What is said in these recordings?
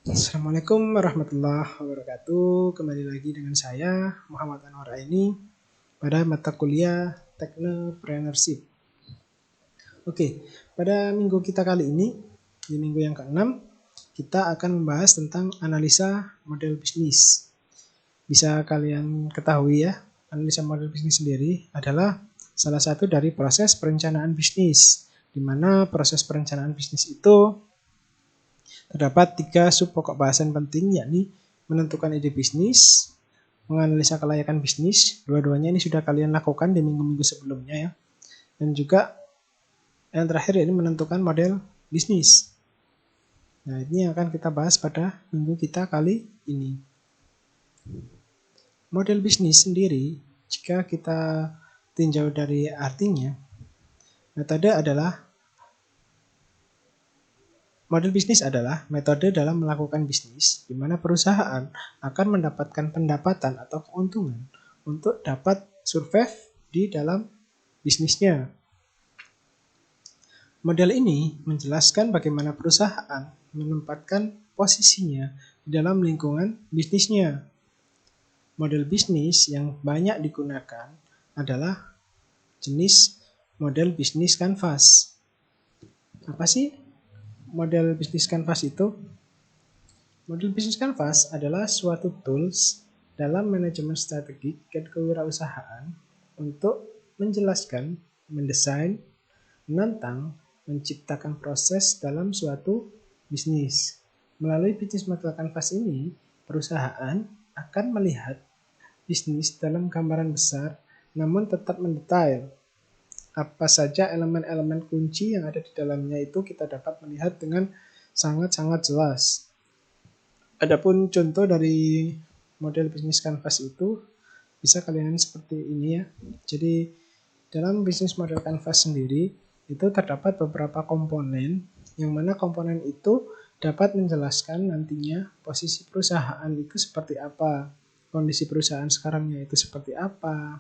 Assalamualaikum warahmatullahi wabarakatuh. Kembali lagi dengan saya Muhammad Anwar Aini pada mata kuliah Technopreneurship. Oke, pada minggu kita kali ini, di minggu yang ke-6, kita akan membahas tentang analisa model bisnis. Bisa kalian ketahui ya, analisa model bisnis sendiri adalah salah satu dari proses perencanaan bisnis, di mana proses perencanaan bisnis itu terdapat 3 sub pokok bahasan penting, yakni menentukan ide bisnis, menganalisa kelayakan bisnis, dua-duanya ini sudah kalian lakukan di minggu-minggu sebelumnya ya. Dan juga yang terakhir ini menentukan model bisnis. Nah, ini yang akan kita bahas pada minggu kita kali ini. Model bisnis sendiri, jika kita tinjau dari artinya, model bisnis adalah metode dalam melakukan bisnis di mana perusahaan akan mendapatkan pendapatan atau keuntungan untuk dapat survive di dalam bisnisnya. Model ini menjelaskan bagaimana perusahaan menempatkan posisinya di dalam lingkungan bisnisnya. Model bisnis yang banyak digunakan adalah jenis model bisnis kanvas. Apa sih model bisnis kanvas itu? Model bisnis kanvas adalah suatu tools dalam manajemen strategi dan kewirausahaan untuk menjelaskan, mendesain, menantang, menciptakan proses dalam suatu bisnis. Melalui bisnis model kanvas ini, perusahaan akan melihat bisnis dalam gambaran besar, namun tetap mendetail. Apa saja elemen-elemen kunci yang ada di dalamnya itu kita dapat melihat dengan sangat-sangat jelas. Adapun contoh dari model bisnis kanvas itu bisa kalian seperti ini ya. Jadi dalam bisnis model kanvas sendiri itu terdapat beberapa komponen yang mana komponen itu dapat menjelaskan nantinya posisi perusahaan itu seperti apa, kondisi perusahaan sekarangnya itu seperti apa,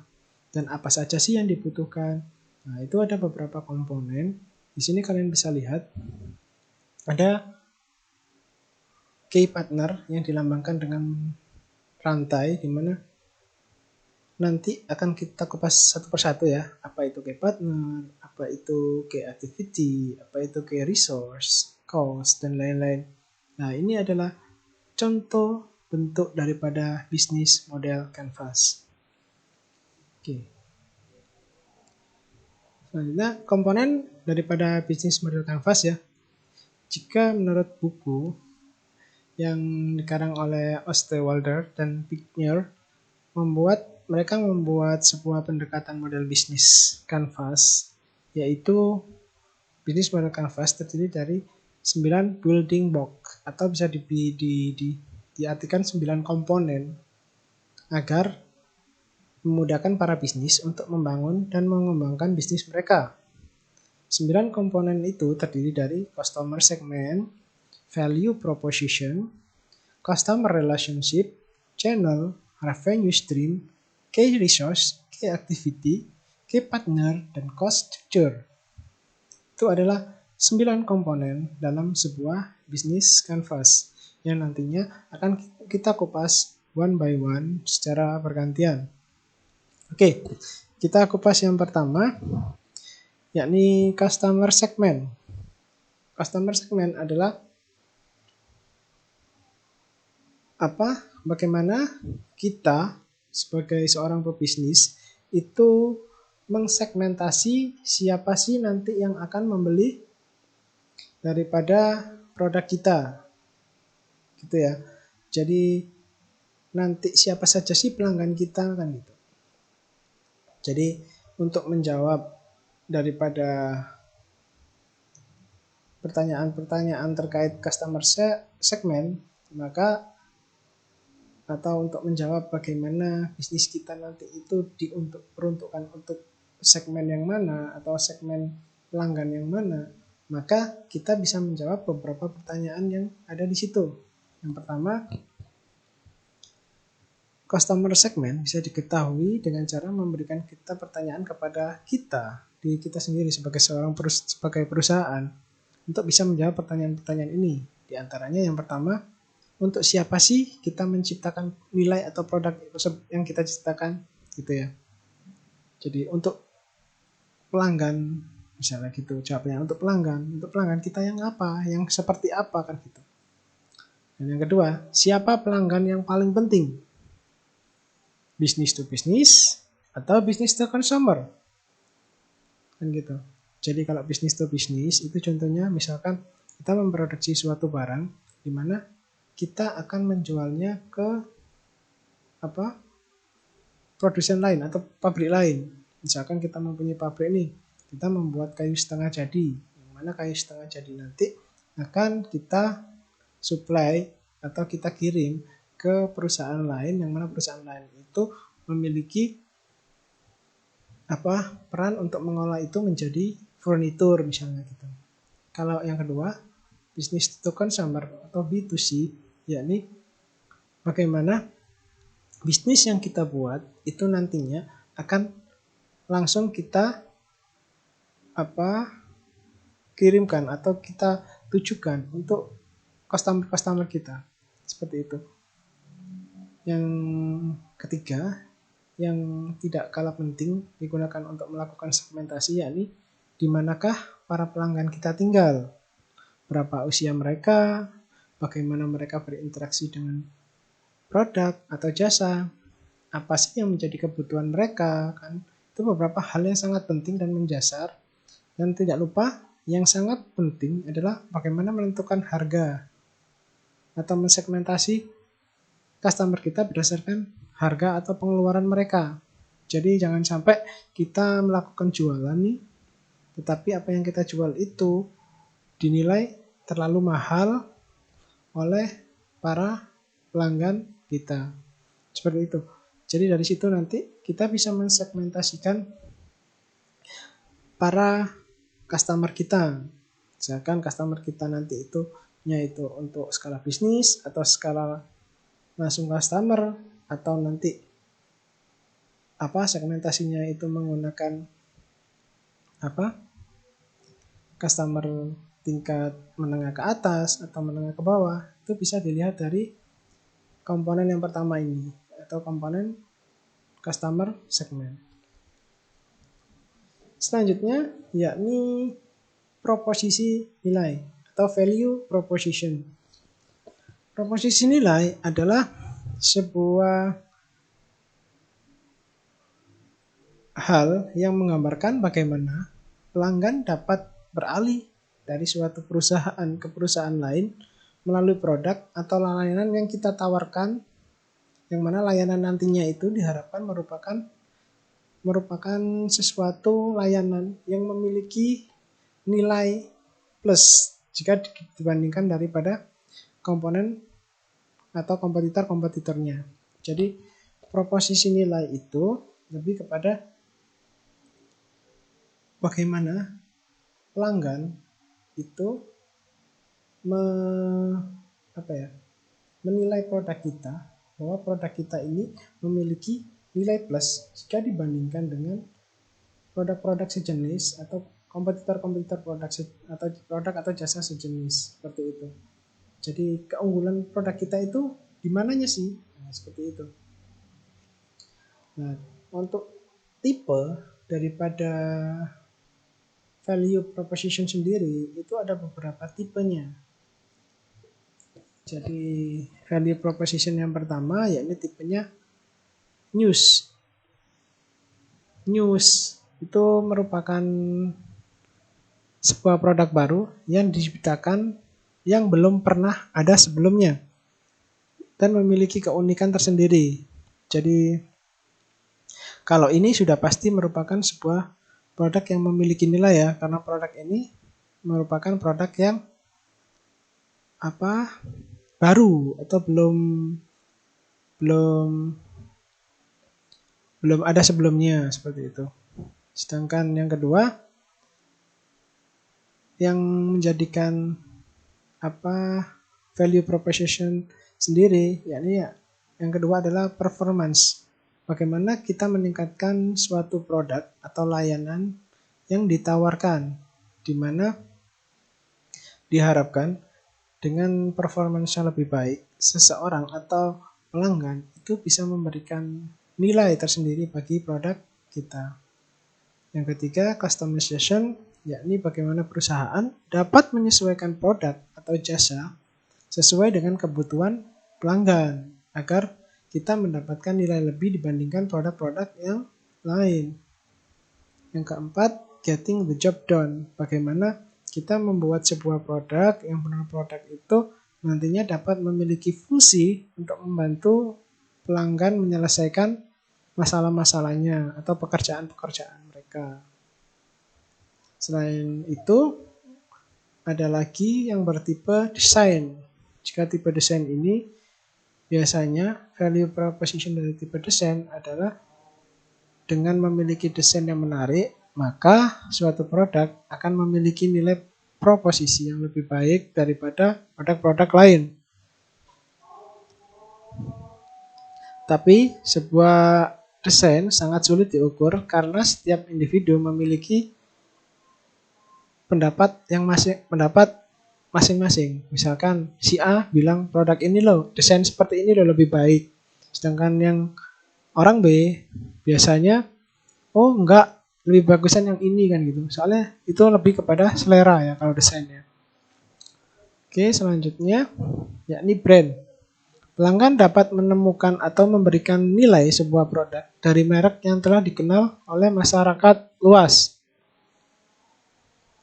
dan apa saja sih yang dibutuhkan. Nah, itu ada beberapa komponen. Di sini kalian bisa lihat ada key partner yang dilambangkan dengan rantai, di mana nanti akan kita kupas satu persatu ya. Apa itu key partner, apa itu key activity, apa itu key resource, cost, dan lain-lain. Nah, ini adalah contoh bentuk daripada bisnis model canvas. Oke. Selanjutnya, komponen daripada bisnis model canvas ya. Jika menurut buku yang dikarang oleh Osterwalder dan Bicknell, mereka membuat sebuah pendekatan model bisnis canvas, yaitu bisnis model canvas terdiri dari 9 building block, atau bisa diartikan 9 komponen agar memudahkan para bisnis untuk membangun dan mengembangkan bisnis mereka. 9 komponen itu terdiri dari customer segment, value proposition, customer relationship, channel, revenue stream, key resource, key activity, key partner, dan cost structure. Itu adalah 9 komponen dalam sebuah bisnis canvas yang nantinya akan kita kupas one by one secara bergantian. Oke, kita kupas yang pertama, yakni customer segment. Customer segment adalah bagaimana kita sebagai seorang pebisnis itu mengsegmentasi siapa sih nanti yang akan membeli daripada produk kita, gitu ya. Jadi nanti siapa saja sih pelanggan kita kan gitu. Jadi untuk menjawab daripada pertanyaan-pertanyaan terkait customer segment, maka atau untuk menjawab bagaimana bisnis kita nanti itu diperuntukkan untuk segmen yang mana atau segmen pelanggan yang mana, maka kita bisa menjawab beberapa pertanyaan yang ada di situ. Yang pertama, customer segment bisa diketahui dengan cara memberikan kita pertanyaan kepada diri kita sendiri sebagai perusahaan untuk bisa menjawab pertanyaan-pertanyaan ini. Di antaranya yang pertama, untuk siapa sih kita menciptakan nilai atau produk yang kita ciptakan gitu ya. Jadi untuk pelanggan misalnya gitu jawabnya, untuk pelanggan kita yang apa, yang seperti apa kan gitu. Dan yang kedua, siapa pelanggan yang paling penting? Business to business atau business to consumer? Kan gitu. Jadi kalau business to business itu contohnya misalkan kita memproduksi suatu barang di mana kita akan menjualnya ke produsen lain atau pabrik lain. Misalkan kita mempunyai pabrik nih, kita membuat kayu setengah jadi, yang mana kayu setengah jadi nanti akan kita supply atau kita kirim ke perusahaan lain, yang mana perusahaan lain itu memiliki peran untuk mengolah itu menjadi furnitur misalnya gitu. Kalau yang kedua, business to consumer atau B2C, yakni bagaimana bisnis yang kita buat itu nantinya akan langsung kita kirimkan atau kita tujukan untuk customer kita. Seperti itu. Yang ketiga, yang tidak kalah penting digunakan untuk melakukan segmentasi, yakni di manakah para pelanggan kita tinggal, berapa usia mereka, bagaimana mereka berinteraksi dengan produk atau jasa, apa sih yang menjadi kebutuhan mereka, kan itu beberapa hal yang sangat penting dan mendasar. Dan tidak lupa yang sangat penting adalah bagaimana menentukan harga atau mensegmentasi customer kita berdasarkan harga atau pengeluaran mereka. Jadi jangan sampai kita melakukan jualan nih, tetapi apa yang kita jual itu dinilai terlalu mahal oleh para pelanggan kita. Seperti itu. Jadi dari situ nanti kita bisa mensegmentasikan para customer kita. Misalkan customer kita nanti itu untuk skala bisnis atau skala langsung customer, atau nanti segmentasinya itu menggunakan customer tingkat menengah ke atas atau menengah ke bawah. Itu bisa dilihat dari komponen yang pertama ini atau komponen customer segment. Selanjutnya yakni proposisi nilai atau value proposition. Proposisi nilai adalah sebuah hal yang menggambarkan bagaimana pelanggan dapat beralih dari suatu perusahaan ke perusahaan lain melalui produk atau layanan yang kita tawarkan, yang mana layanan nantinya itu diharapkan merupakan sesuatu layanan yang memiliki nilai plus jika dibandingkan daripada komponen atau kompetitor-kompetitornya. Jadi proposisi nilai itu lebih kepada bagaimana pelanggan itu menilai produk kita, bahwa produk kita ini memiliki nilai plus jika dibandingkan dengan produk-produk sejenis atau kompetitor-kompetitor produk atau jasa sejenis, seperti itu. Jadi keunggulan produk kita itu di mananya sih? Nah, seperti itu. Nah, untuk tipe daripada value proposition sendiri itu ada beberapa tipenya. Jadi value proposition yang pertama yakni tipenya news. News itu merupakan sebuah produk baru yang diciptakan yang belum pernah ada sebelumnya dan memiliki keunikan tersendiri. Jadi kalau ini sudah pasti merupakan sebuah produk yang memiliki nilai ya, karena produk ini merupakan produk yang baru atau belum ada sebelumnya, seperti itu. Sedangkan yang kedua yang menjadikan value proposition sendiri, yakni yang kedua adalah performance. Bagaimana kita meningkatkan suatu produk atau layanan yang ditawarkan, di mana diharapkan dengan performance yang lebih baik, seseorang atau pelanggan itu bisa memberikan nilai tersendiri bagi produk kita. Yang ketiga, customization, yakni bagaimana perusahaan dapat menyesuaikan produk atau jasa sesuai dengan kebutuhan pelanggan agar kita mendapatkan nilai lebih dibandingkan produk-produk yang lain. Yang keempat, getting the job done. Bagaimana kita membuat sebuah produk yang benar produk itu nantinya dapat memiliki fungsi untuk membantu pelanggan menyelesaikan masalah-masalahnya atau pekerjaan-pekerjaan mereka. Selain itu, ada lagi yang bertipe desain. Jika tipe desain ini biasanya value proposition dari tipe desain adalah dengan memiliki desain yang menarik, maka suatu produk akan memiliki nilai proposisi yang lebih baik daripada produk-produk lain. Tapi sebuah desain sangat sulit diukur karena setiap individu memiliki pendapat masing-masing. Misalkan si A bilang produk ini loh, desain seperti ini loh lebih baik. Sedangkan yang orang B biasanya oh enggak, lebih bagusan yang ini kan gitu. Soalnya itu lebih kepada selera ya kalau desainnya. Oke, selanjutnya yakni brand. Pelanggan dapat menemukan atau memberikan nilai sebuah produk dari merek yang telah dikenal oleh masyarakat luas.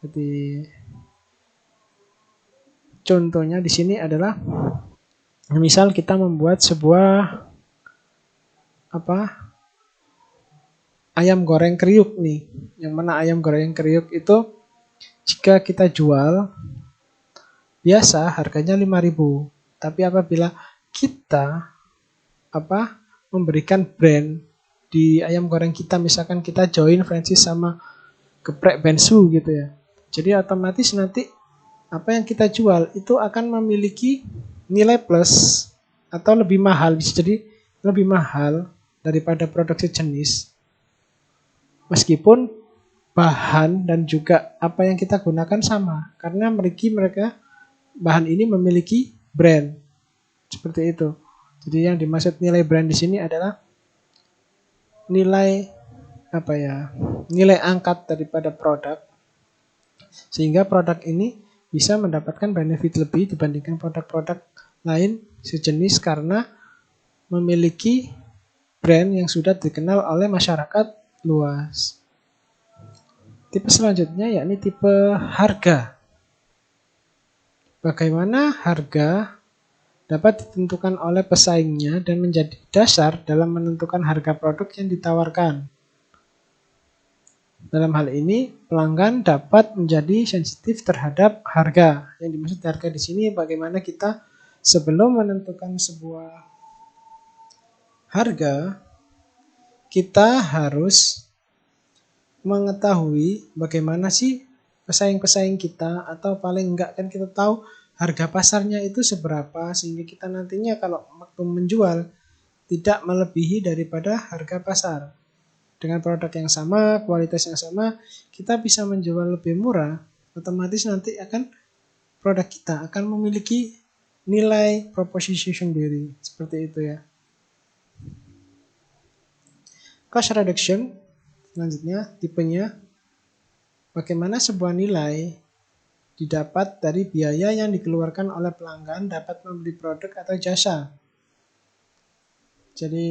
Jadi contohnya di sini adalah misal kita membuat sebuah ayam goreng kriuk nih. Yang mana ayam goreng kriuk itu jika kita jual biasa harganya 5.000. Tapi apabila kita memberikan brand di ayam goreng kita, misalkan kita join franchise sama geprek bensu gitu ya. Jadi otomatis nanti apa yang kita jual itu akan memiliki nilai plus atau lebih mahal, bisa jadi lebih mahal daripada produk sejenis. Meskipun bahan dan juga apa yang kita gunakan sama, karena mereka bahan ini memiliki brand. Seperti itu. Jadi yang dimaksud nilai brand di sini adalah nilai nilai angkat daripada produk, sehingga produk ini bisa mendapatkan benefit lebih dibandingkan produk-produk lain sejenis karena memiliki brand yang sudah dikenal oleh masyarakat luas. Tipe selanjutnya yakni tipe harga. Bagaimana harga dapat ditentukan oleh pesaingnya dan menjadi dasar dalam menentukan harga produk yang ditawarkan. Dalam hal ini, pelanggan dapat menjadi sensitif terhadap harga. Yang dimaksud harga di sini bagaimana kita sebelum menentukan sebuah harga, kita harus mengetahui bagaimana sih pesaing-pesaing kita, atau paling enggak kan kita tahu harga pasarnya itu seberapa, sehingga kita nantinya kalau waktu menjual tidak melebihi daripada harga pasar. Dengan produk yang sama, kualitas yang sama, kita bisa menjual lebih murah, otomatis nanti produk kita akan memiliki nilai proposition sendiri. Seperti itu ya. Cost reduction, selanjutnya tipenya, bagaimana sebuah nilai didapat dari biaya yang dikeluarkan oleh pelanggan dapat membeli produk atau jasa. Jadi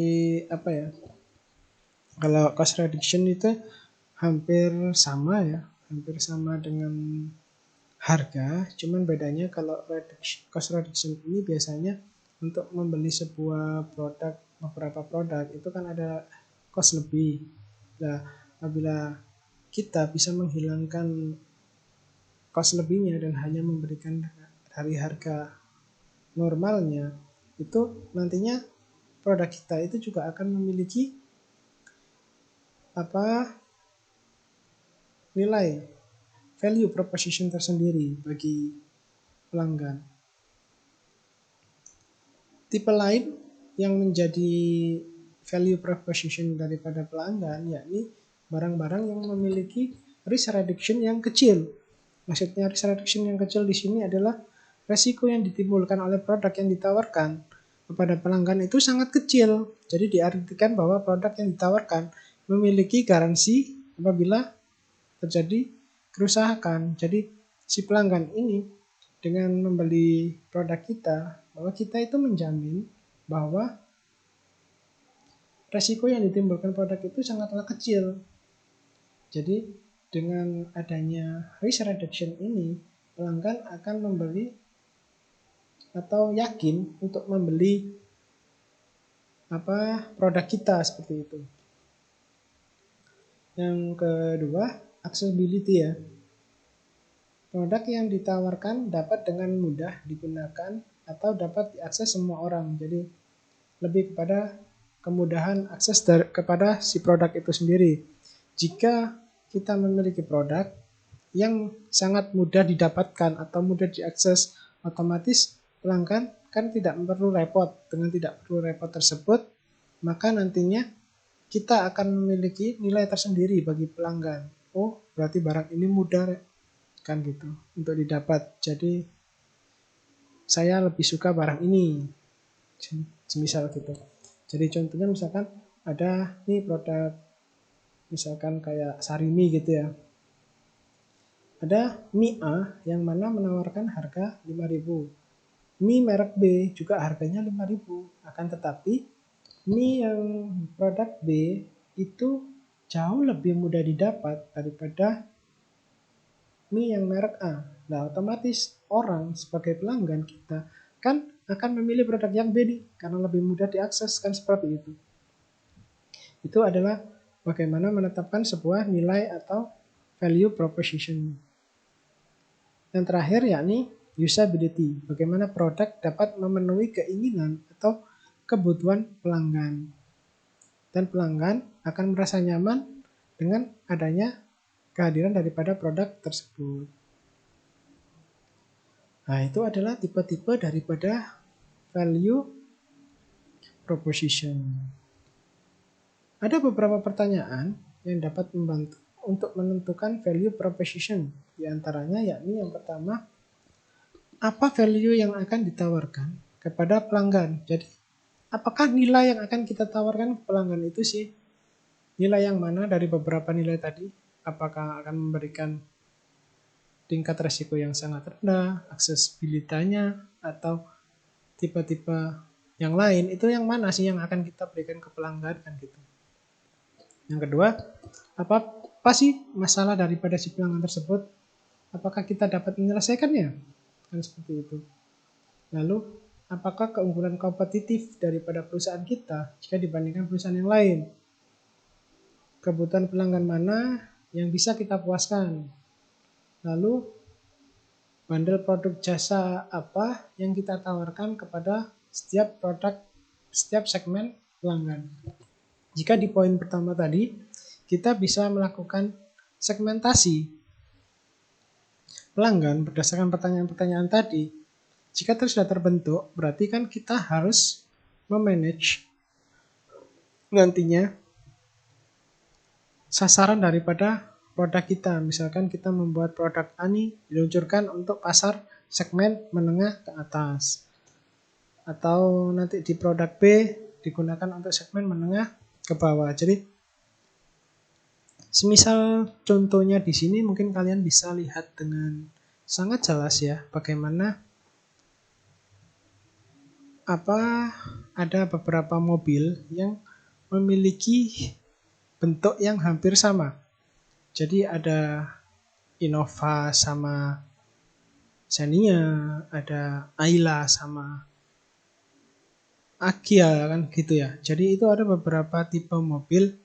kalau cost reduction itu hampir sama dengan harga, cuman bedanya kalau cost reduction ini biasanya untuk membeli sebuah produk, beberapa produk itu kan ada cost lebih. Nah, apabila kita bisa menghilangkan cost lebihnya dan hanya memberikan dari harga normalnya, itu nantinya produk kita itu juga akan memiliki nilai value proposition tersendiri bagi pelanggan. Tipe lain yang menjadi value proposition daripada pelanggan yakni barang-barang yang memiliki risk reduction yang kecil. Maksudnya risk reduction yang kecil di sini adalah resiko yang ditimbulkan oleh produk yang ditawarkan kepada pelanggan itu sangat kecil. Jadi diartikan bahwa produk yang ditawarkan memiliki garansi apabila terjadi kerusakan. Jadi si pelanggan ini dengan membeli produk kita, bahwa kita itu menjamin bahwa resiko yang ditimbulkan produk itu sangatlah kecil. Jadi dengan adanya risk reduction ini, pelanggan akan membeli atau yakin untuk membeli produk kita seperti itu. Yang kedua, accessibility ya. Produk yang ditawarkan dapat dengan mudah digunakan atau dapat diakses semua orang. Jadi lebih kepada kemudahan akses kepada si produk itu sendiri. Jika kita memiliki produk yang sangat mudah didapatkan atau mudah diakses, otomatis pelanggan kan tidak perlu repot. Dengan tidak perlu repot tersebut, maka nantinya kita akan memiliki nilai tersendiri bagi pelanggan. Oh, berarti barang ini mudah kan gitu untuk didapat. Jadi saya lebih suka barang ini. Semisal gitu. Jadi contohnya misalkan ada nih produk misalkan kayak Sarimi gitu ya. Ada mie A yang mana menawarkan harga 5.000. Mie merek B juga harganya 5.000. Akan tetapi mie yang produk B itu jauh lebih mudah didapat daripada mie yang merek A. Nah, otomatis orang sebagai pelanggan kita kan akan memilih produk yang B nih, karena lebih mudah diakses, kan seperti itu. Itu adalah bagaimana menetapkan sebuah nilai atau value proposition. Yang terakhir yakni usability, bagaimana produk dapat memenuhi keinginan atau kebutuhan pelanggan. Dan pelanggan akan merasa nyaman dengan adanya kehadiran daripada produk tersebut. Nah, itu adalah tipe-tipe daripada value proposition. Ada beberapa pertanyaan yang dapat membantu untuk menentukan value proposition. Di antaranya yakni yang pertama, apa value yang akan ditawarkan kepada pelanggan? Jadi, apakah nilai yang akan kita tawarkan ke pelanggan itu sih nilai yang mana dari beberapa nilai tadi? Apakah akan memberikan tingkat resiko yang sangat rendah, aksesibilitasnya, atau tipe-tipe yang lain? Itu yang mana sih yang akan kita berikan ke pelanggan kan gitu. Yang kedua, apa sih masalah daripada si pelanggan tersebut? Apakah kita dapat menyelesaikannya? Kan seperti itu. Lalu, apakah keunggulan kompetitif daripada perusahaan kita jika dibandingkan perusahaan yang lain? Kebutuhan pelanggan mana yang bisa kita puaskan? Lalu, bundle produk jasa apa yang kita tawarkan kepada setiap produk, setiap segmen pelanggan. Jika di poin pertama tadi, kita bisa melakukan segmentasi pelanggan berdasarkan pertanyaan-pertanyaan tadi. Jika sudah terbentuk, berarti kan kita harus memanage nantinya sasaran daripada produk kita. Misalkan kita membuat produk A nih diluncurkan untuk pasar segmen menengah ke atas. Atau nanti di produk B digunakan untuk segmen menengah ke bawah. Jadi semisal contohnya di sini mungkin kalian bisa lihat dengan sangat jelas ya bagaimana ada beberapa mobil yang memiliki bentuk yang hampir sama. Jadi ada Innova sama Xenia, ada Ayla sama Agya kan gitu ya. Jadi itu ada beberapa tipe mobil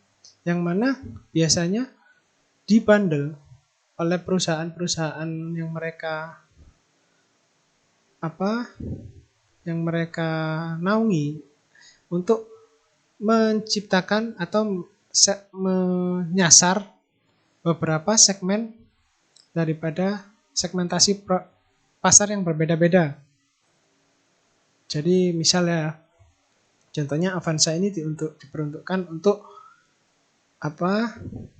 yang mana biasanya dibundle oleh perusahaan-perusahaan yang mereka naungi untuk menciptakan atau menyasar beberapa segmen daripada segmentasi pasar yang berbeda-beda. Jadi misalnya contohnya Avanza ini diperuntukkan untuk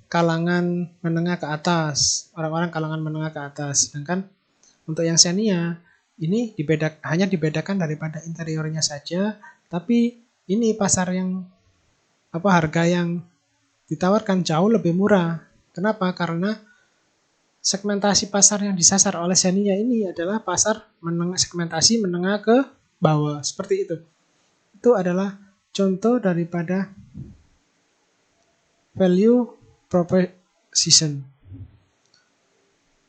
kalangan menengah ke atas, orang-orang kalangan menengah ke atas. Sedangkan untuk yang Xenia ini hanya dibedakan daripada interiornya saja, tapi ini pasar yang harga yang ditawarkan jauh lebih murah. Kenapa? Karena segmentasi pasar yang disasar oleh Xenia ini adalah pasar segmentasi menengah ke bawah, seperti itu. Itu adalah contoh daripada value proposition.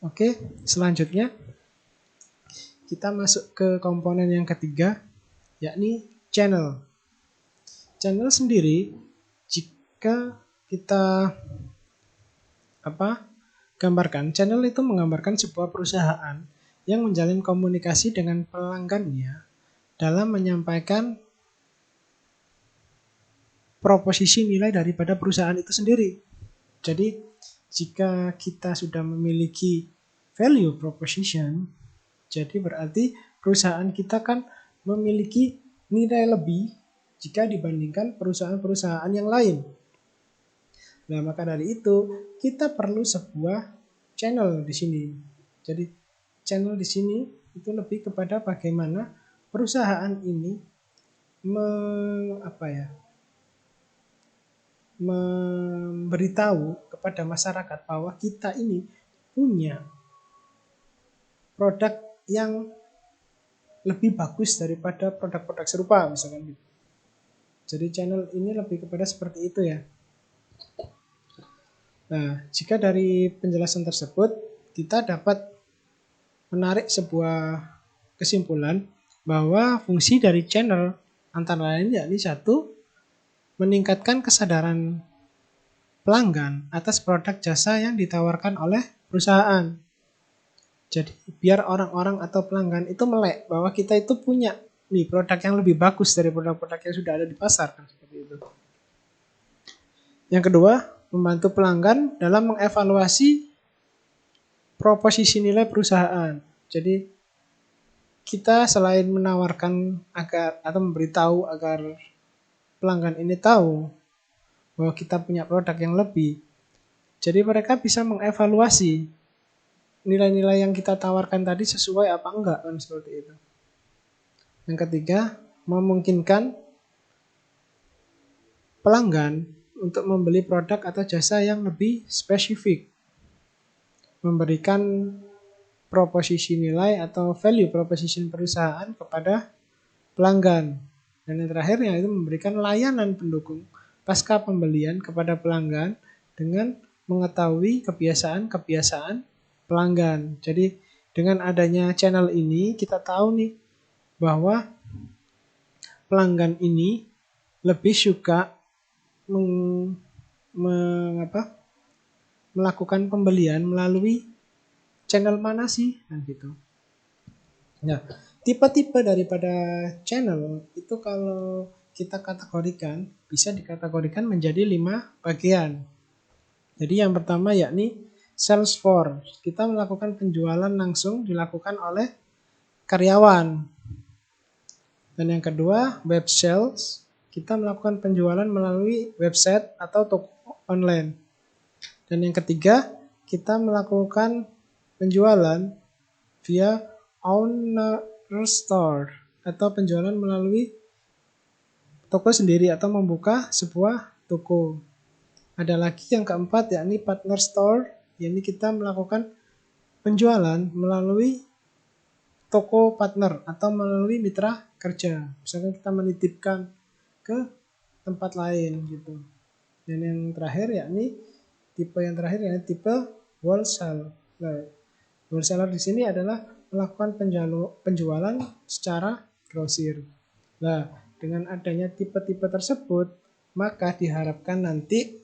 Oke, selanjutnya kita masuk ke komponen yang ketiga, yakni channel. Channel sendiri, jika kita gambarkan, channel itu menggambarkan sebuah perusahaan yang menjalin komunikasi dengan pelanggannya dalam menyampaikan proposisi nilai daripada perusahaan itu sendiri. Jadi, jika kita sudah memiliki value proposition, jadi berarti perusahaan kita kan memiliki nilai lebih jika dibandingkan perusahaan-perusahaan yang lain. Nah, maka dari itu kita perlu sebuah channel di sini. Jadi channel di sini itu lebih kepada bagaimana perusahaan ini memberitahu kepada masyarakat bahwa kita ini punya produk yang lebih bagus daripada produk-produk serupa, misalkan gitu. Jadi channel ini lebih kepada seperti itu ya. Nah, jika dari penjelasan tersebut kita dapat menarik sebuah kesimpulan bahwa fungsi dari channel antara lain yakni satu, meningkatkan kesadaran pelanggan atas produk jasa yang ditawarkan oleh perusahaan. Jadi biar orang-orang atau pelanggan itu melek bahwa kita itu punya nih produk yang lebih bagus dari produk-produk yang sudah ada di pasar, kan seperti itu. Yang kedua, membantu pelanggan dalam mengevaluasi proposisi nilai perusahaan. Jadi kita selain menawarkan agar atau memberitahu agar pelanggan ini tahu bahwa kita punya produk yang lebih, jadi mereka bisa mengevaluasi nilai-nilai yang kita tawarkan tadi sesuai apa enggak, kan seperti itu. Yang ketiga, memungkinkan pelanggan untuk membeli produk atau jasa yang lebih spesifik, memberikan proposisi nilai atau value proposition perusahaan kepada pelanggan. Dan yang terakhir yaitu memberikan layanan pendukung pasca pembelian kepada pelanggan dengan mengetahui kebiasaan-kebiasaan pelanggan. Jadi dengan adanya channel ini kita tahu nih bahwa pelanggan ini lebih suka melakukan pembelian melalui channel mana sih, kan gitu. Nah, tipe-tipe daripada channel itu kalau kita kategorikan bisa dikategorikan menjadi 5 bagian. Jadi yang pertama yakni sales force. Kita melakukan penjualan langsung dilakukan oleh karyawan. Dan yang kedua, web sales. Kita melakukan penjualan melalui website atau toko online. Dan yang ketiga, kita melakukan penjualan via owner store atau penjualan melalui toko sendiri atau membuka sebuah toko. Ada lagi yang keempat yakni partner store, yakni kita melakukan penjualan melalui toko partner atau melalui mitra kerja. Misalkan kita menitipkan ke tempat lain gitu. Dan yang terakhir yakni tipe tipe wholesale. Nah, wholesaler di sini adalah melakukan penjualan secara grosir. Nah, dengan adanya tipe-tipe tersebut, maka diharapkan nanti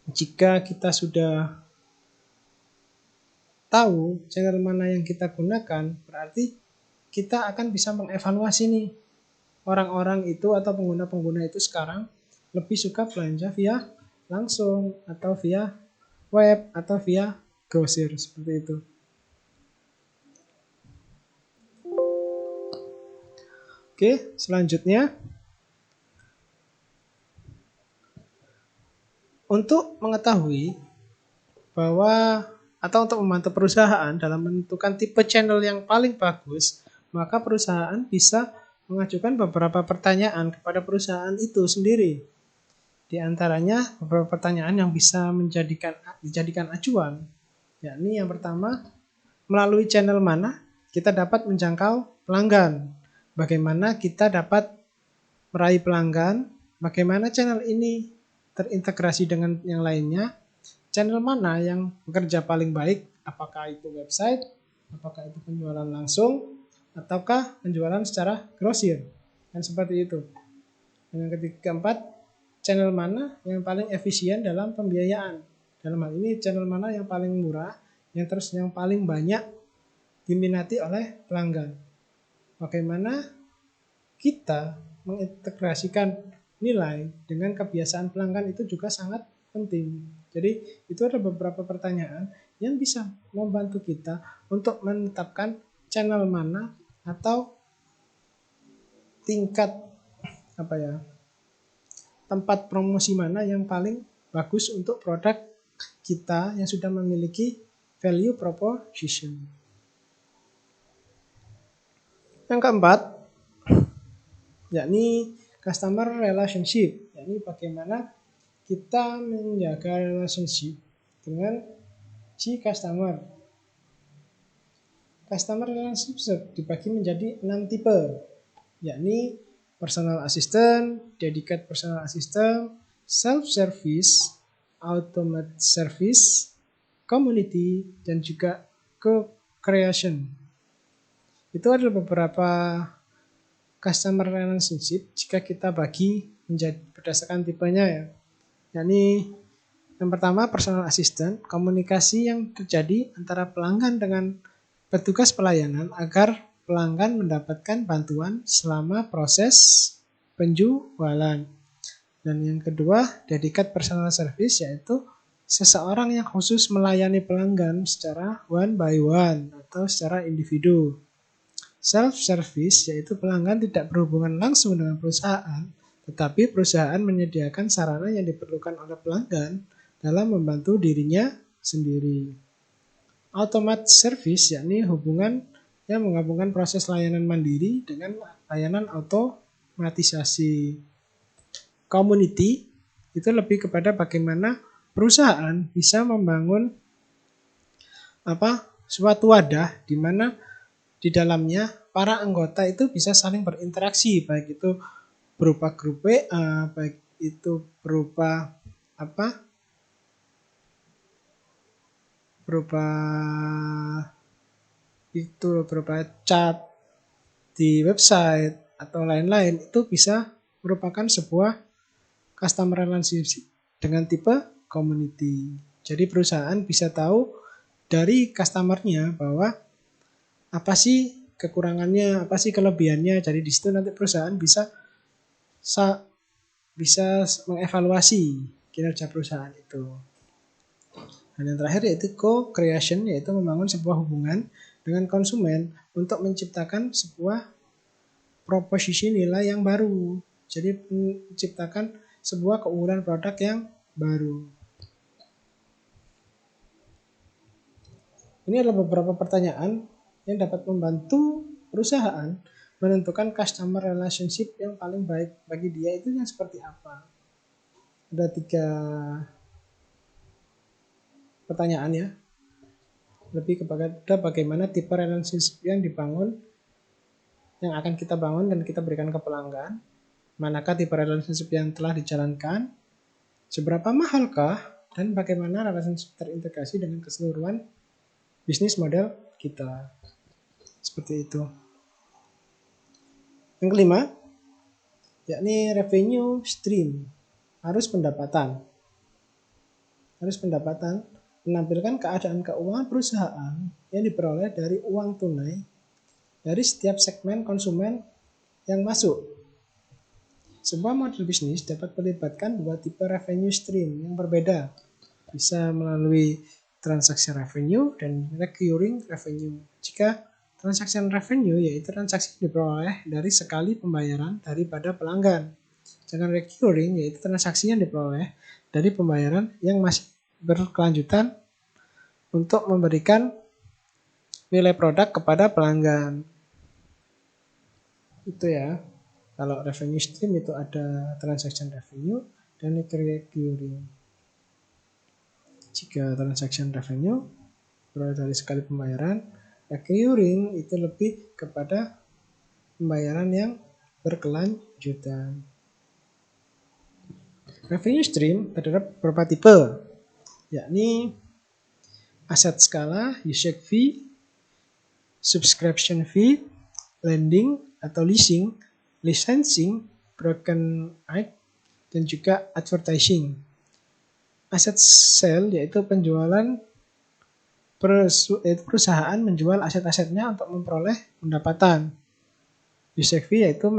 jika kita sudah tahu channel mana yang kita gunakan, berarti kita akan bisa mengevaluasi nih orang-orang itu atau pengguna-pengguna itu sekarang lebih suka belanja via langsung atau via web atau via grosir, seperti itu. Oke, selanjutnya untuk mengetahui bahwa atau untuk membantu perusahaan dalam menentukan tipe channel yang paling bagus maka perusahaan bisa mengajukan beberapa pertanyaan kepada perusahaan itu sendiri. Di antaranya beberapa pertanyaan yang bisa dijadikan acuan, yakni yang pertama, melalui channel mana kita dapat menjangkau pelanggan? Bagaimana kita dapat meraih pelanggan? Bagaimana channel ini terintegrasi dengan yang lainnya? Channel mana yang bekerja paling baik? Apakah itu website? Apakah itu penjualan langsung? Ataukah penjualan secara grosir? Dan seperti itu. Dan yang keempat, channel mana yang paling efisien dalam pembiayaan? Dalam hal ini channel mana yang paling murah, yang paling banyak diminati oleh pelanggan. Bagaimana kita mengintegrasikan nilai dengan kebiasaan pelanggan itu juga sangat penting. Jadi itu ada beberapa pertanyaan yang bisa membantu kita untuk menetapkan channel mana atau tingkat tempat promosi mana yang paling bagus untuk produk kita yang sudah memiliki value proposition. Yang keempat, yakni customer relationship, yakni bagaimana kita menjaga relationship dengan si customer. Customer relationship dibagi menjadi 6 tipe, yakni personal assistant, dedicated personal assistant, self-service, automated service, community, dan juga co-creation. Itu adalah beberapa customer relationship jika kita bagi menjadi berdasarkan tipenya ya. Yakni yang pertama personal assistant, komunikasi yang terjadi antara pelanggan dengan petugas pelayanan agar pelanggan mendapatkan bantuan selama proses penjualan. Dan yang kedua, dedicated personal service, yaitu seseorang yang khusus melayani pelanggan secara one by one atau secara individu. Self-service, yaitu pelanggan tidak berhubungan langsung dengan perusahaan, tetapi perusahaan menyediakan sarana yang diperlukan oleh pelanggan dalam membantu dirinya sendiri. Automated service, yakni hubungan yang menggabungkan proses layanan mandiri dengan layanan otomatisasi. Community itu lebih kepada bagaimana perusahaan bisa membangun suatu wadah di mana di dalamnya para anggota itu bisa saling berinteraksi, baik itu berupa grup WA, baik itu berupa chat di website atau lain-lain. Itu bisa merupakan sebuah customer relationship dengan tipe community. Jadi perusahaan bisa tahu dari customer-nya bahwa apa sih kekurangannya, apa sih kelebihannya. Jadi di situ nanti perusahaan bisa mengevaluasi kinerja perusahaan itu. Dan yang terakhir yaitu co-creation, yaitu membangun sebuah hubungan dengan konsumen untuk menciptakan sebuah proposisi nilai yang baru. Jadi menciptakan sebuah keunggulan produk yang baru. Ini adalah beberapa pertanyaan yang dapat membantu perusahaan menentukan customer relationship yang paling baik bagi dia itu yang seperti apa. Ada 3 pertanyaan ya. Lebih kepada bagaimana tipe relationship yang dibangun, yang akan kita bangun dan kita berikan ke pelanggan. Manakah tipe relationship yang telah dijalankan? Seberapa mahalkah? Dan bagaimana relationship terintegrasi dengan keseluruhan bisnis model kita. Seperti itu. Yang kelima, yakni revenue stream. Harus pendapatan menampilkan keadaan keuangan perusahaan yang diperoleh dari uang tunai dari setiap segmen konsumen yang masuk. Sebuah model bisnis dapat melibatkan 2 tipe revenue stream yang berbeda. Bisa melalui transaction revenue dan recurring revenue. Jika transaction revenue yaitu transaksi yang diperoleh dari sekali pembayaran daripada pelanggan. Sedangkan recurring yaitu transaksi yang diperoleh dari pembayaran yang masih berkelanjutan untuk memberikan nilai produk kepada pelanggan. Itu ya. Kalau revenue stream itu ada transaction revenue dan recurring. Jika transaction revenue berasal dari sekali pembayaran, recurring itu lebih kepada pembayaran yang berkelanjutan. Revenue stream terdapat beberapa tipe, yakni aset skala, usage fee, subscription fee, lending atau leasing, licensing, broken act, dan juga advertising. Aset sale yaitu penjualan perusahaan menjual aset-asetnya untuk memperoleh pendapatan. Usage fee yaitu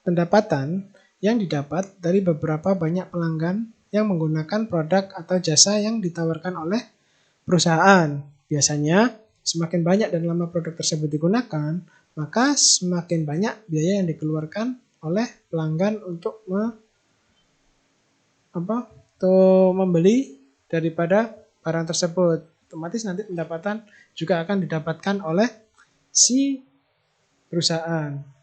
pendapatan yang didapat dari beberapa banyak pelanggan yang menggunakan produk atau jasa yang ditawarkan oleh perusahaan. Biasanya, semakin banyak dan lama produk tersebut digunakan, maka semakin banyak biaya yang dikeluarkan oleh pelanggan untuk membeli daripada barang tersebut. Otomatis nanti pendapatan juga akan didapatkan oleh si perusahaan.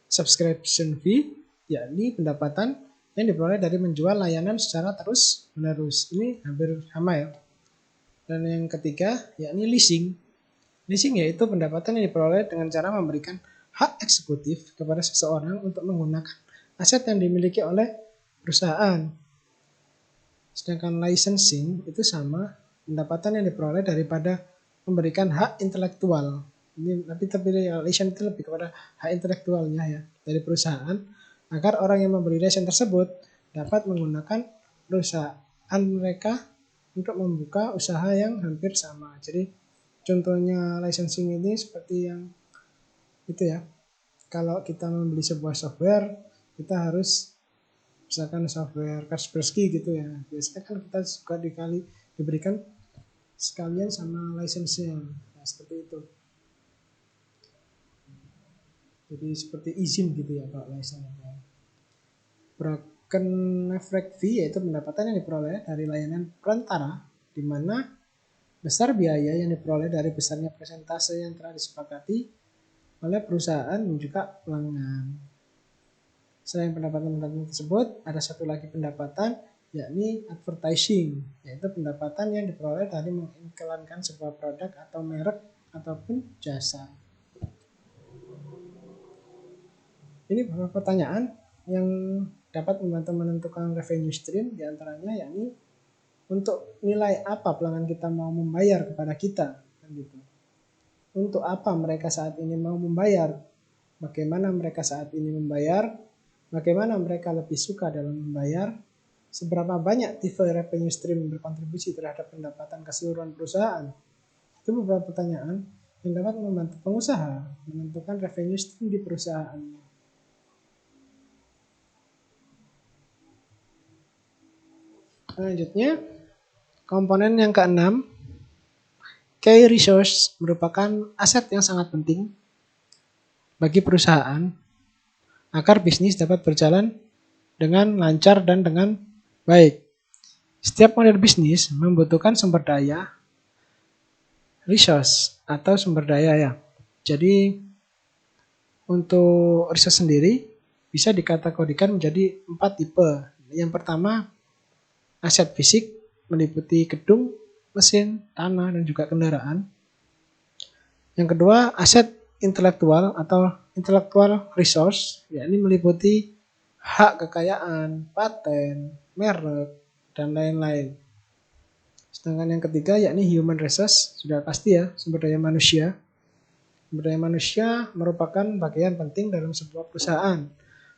Subscription fee, yakni pendapatan yang diperoleh dari menjual layanan secara terus-menerus. Ini hampir sama ya. Dan yang ketiga, yakni leasing. Leasing yaitu pendapatan yang diperoleh dengan cara memberikan hak eksekutif kepada seseorang untuk menggunakan aset yang dimiliki oleh perusahaan. Sedangkan licensing itu sama, pendapatan yang diperoleh daripada memberikan hak intelektual. Ini tapi license itu lebih kepada hak intelektualnya ya dari perusahaan agar orang yang membeli license tersebut dapat menggunakan perusahaan mereka untuk membuka usaha yang hampir sama. Jadi contohnya licensing ini seperti yang itu ya. Kalau kita membeli sebuah software, kita harus misalkan software Kaspersky gitu ya. Biasanya kan kita juga diberikan sekalian sama license-nya. Nah, seperti itu. Jadi seperti izin gitu ya Pak license. Broken network fee yaitu pendapatan yang diperoleh dari layanan perantara di mana besar biaya yang diperoleh dari besarnya persentase yang telah disepakati oleh perusahaan dan juga pelanggan. Selain pendapatan-pendapatan tersebut, ada satu lagi pendapatan yakni advertising, yaitu pendapatan yang diperoleh dari mengiklankan sebuah produk atau merek ataupun jasa. Ini beberapa pertanyaan yang dapat membantu menentukan revenue stream, diantaranya yakni untuk nilai apa pelanggan kita mau membayar kepada kita, kan gitu. Untuk apa mereka saat ini mau membayar, bagaimana mereka saat ini membayar, bagaimana mereka lebih suka dalam membayar, seberapa banyak tipe revenue stream berkontribusi terhadap pendapatan keseluruhan perusahaan. Itu beberapa pertanyaan yang dapat membantu pengusaha menentukan revenue stream di perusahaannya. Selanjutnya, komponen yang keenam, key resource merupakan aset yang sangat penting bagi perusahaan agar bisnis dapat berjalan dengan lancar dan dengan baik. Setiap model bisnis membutuhkan sumber daya, resource atau sumber daya ya. Jadi untuk resource sendiri bisa dikategorikan menjadi 4 tipe. Yang pertama, aset fisik meliputi gedung, mesin, tanah, dan juga kendaraan. Yang kedua, aset intelektual atau intellectual resource, yakni meliputi hak kekayaan, paten, merek, dan lain-lain. Sedangkan yang ketiga yakni human resource, sudah pasti ya, sumber daya manusia. Sumber daya manusia merupakan bagian penting dalam sebuah perusahaan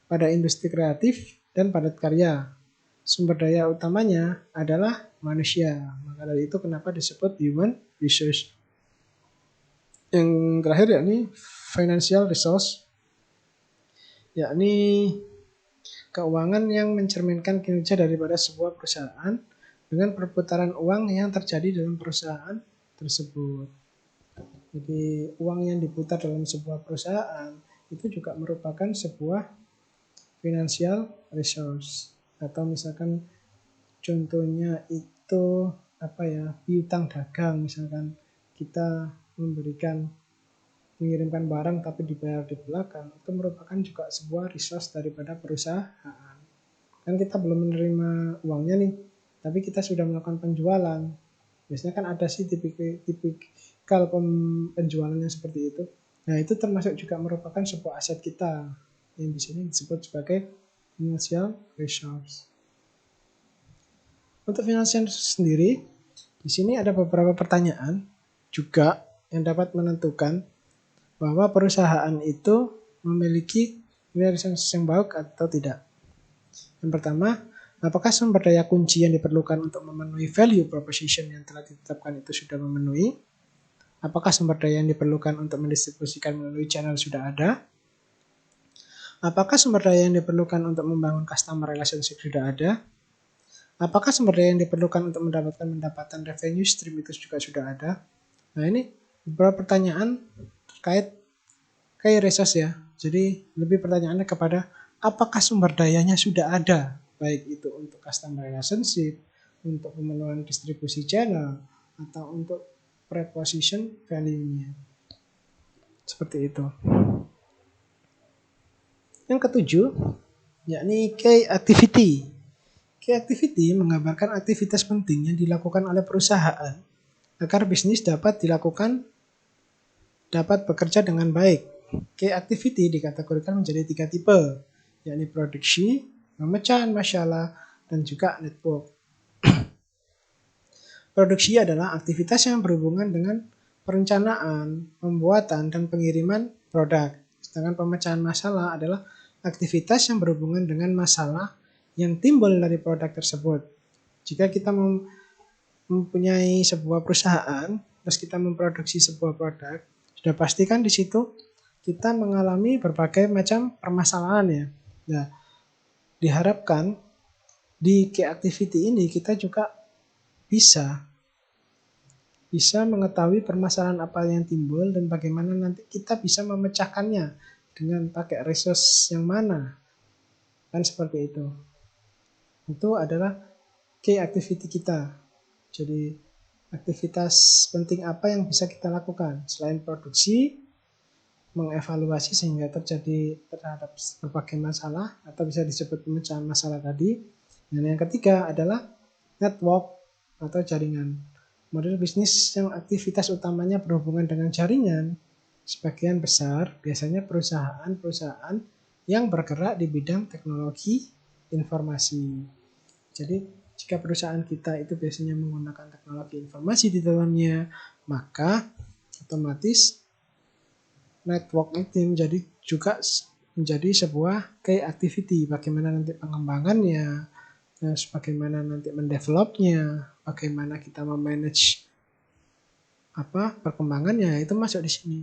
pada industri kreatif dan padat karya. Sumber daya utamanya adalah manusia. Maka dari itu kenapa disebut human resource. Yang terakhir yakni financial resource, yakni keuangan yang mencerminkan kinerja daripada sebuah perusahaan dengan perputaran uang yang terjadi dalam perusahaan tersebut. Jadi uang yang diputar dalam sebuah perusahaan itu juga merupakan sebuah financial resource. Atau misalkan contohnya itu piutang dagang, misalkan kita memberikan mengirimkan barang tapi dibayar di belakang, itu merupakan juga sebuah resource daripada perusahaan. Kan kita belum menerima uangnya nih, tapi kita sudah melakukan penjualan. Biasanya kan ada sih tipikal penjualannya seperti itu. Nah, itu termasuk juga merupakan sebuah aset kita yang di sini disebut sebagai financial resource. Untuk financial sendiri, di sini ada beberapa pertanyaan juga yang dapat menentukan bahwa perusahaan itu memiliki nilai resource yang baik atau tidak. Yang pertama, apakah sumber daya kunci yang diperlukan untuk memenuhi value proposition yang telah ditetapkan itu sudah memenuhi? Apakah sumber daya yang diperlukan untuk mendistribusikan melalui channel sudah ada? Apakah sumber daya yang diperlukan untuk membangun customer relationship sudah ada? Apakah sumber daya yang diperlukan untuk mendapatkan pendapatan revenue stream itu juga sudah ada? Nah, ini beberapa pertanyaan terkait key resource ya. Jadi lebih pertanyaannya kepada apakah sumber dayanya sudah ada, baik itu untuk customer relationship, untuk pemenuhan distribusi channel, atau untuk preposition value-nya. Seperti itu. Yang ketujuh, yakni key activity. Key activity menggambarkan aktivitas penting yang dilakukan oleh perusahaan agar bisnis dapat bekerja dengan baik. Key activity dikategorikan menjadi 3 tipe, yakni produksi, pemecahan masalah, dan juga network. Produksi adalah aktivitas yang berhubungan dengan perencanaan, pembuatan, dan pengiriman produk. Sedangkan pemecahan masalah adalah aktivitas yang berhubungan dengan masalah yang timbul dari produk tersebut. Jika kita mempunyai sebuah perusahaan, terus kita memproduksi sebuah produk, sudah pasti kan di situ kita mengalami berbagai macam permasalahan ya. Nah, diharapkan di key activity ini kita juga bisa mengetahui permasalahan apa yang timbul dan bagaimana nanti kita bisa memecahkannya dengan pakai resource yang mana. Kan seperti itu. Itu adalah key activity kita. Jadi aktivitas penting apa yang bisa kita lakukan selain produksi, mengevaluasi sehingga terhadap berbagai masalah atau bisa disebut pemecahan masalah tadi. Dan yang ketiga adalah network atau jaringan. Model bisnis yang aktivitas utamanya berhubungan dengan jaringan, sebagian besar biasanya perusahaan-perusahaan yang bergerak di bidang teknologi informasi. Jadi jika perusahaan kita itu biasanya menggunakan teknologi informasi di dalamnya, maka otomatis network itu menjadi sebuah key activity. Bagaimana nanti pengembangannya, bagaimana nanti mendevelopnya, bagaimana kita memanage perkembangannya, itu masuk di sini.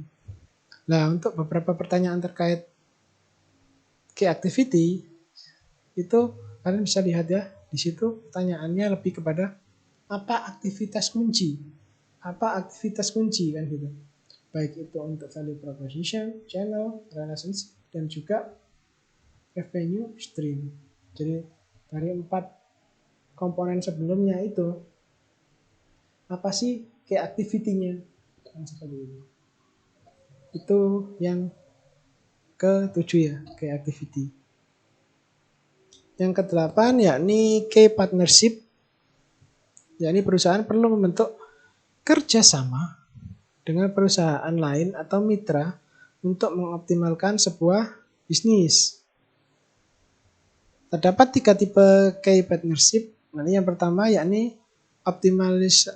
Nah, untuk beberapa pertanyaan terkait key activity itu kalian bisa lihat ya, di situ pertanyaannya lebih kepada apa aktivitas kunci kan gitu. Baik itu untuk value proposition, channel, relationship, dan juga revenue stream. Jadi dari 4 komponen sebelumnya itu apa sih key activity-nya? Seperti itu. Itu yang ke-7 ya, key activity. Yang ke-8 yakni key partnership. Yakni perusahaan perlu membentuk kerjasama dengan perusahaan lain atau mitra untuk mengoptimalkan sebuah bisnis. Terdapat 3 tipe key partnership. Yang pertama yakni